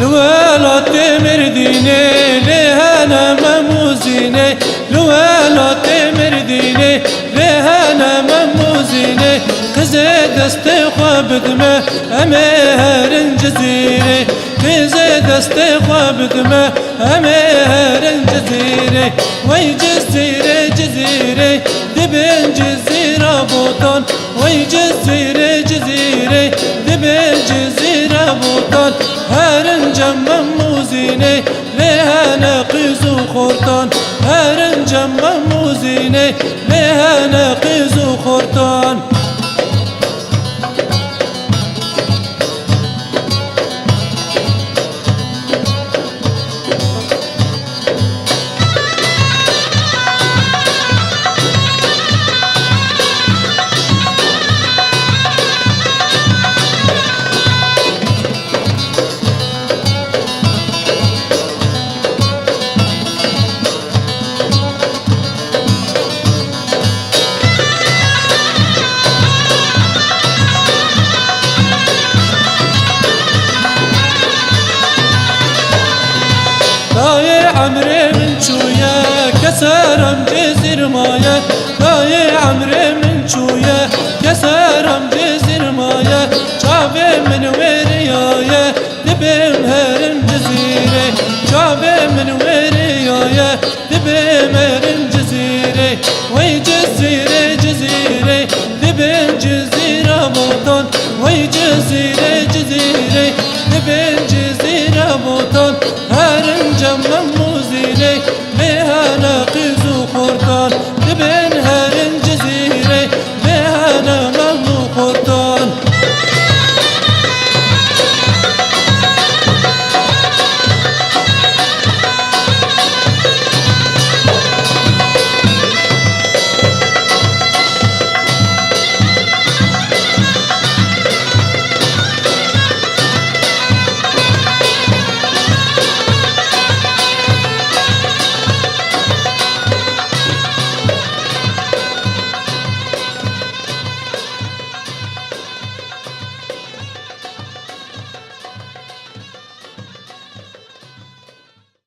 لوالات مرديني لها انا مموزيني، لوالات مرديني لها انا مموزيني، كزي دستي خواب دمه امهر جزيري، كزي دستي خواب دمه امهر جزيري، وي جزيري جزيري دبن جزيرة بوطن، وي جزيري جزيري دبن جزيرة بوطن، هرنجم مموزيني لها نقيز وخرطان، هرنجم مموزيني لها نقيز وخرطان. عمري من شوية كسرم جزير مايا، داي عمري من شوية كسرم جزير مايا، شافي من وريايا دبي مهرم جزيري، شافي من وريايا دبي مهرم جزيري، وي جزيري جزيري دبي جزيرة بوطن، وي جزيري جزيري دبي جزيرة بوطن، هرنجم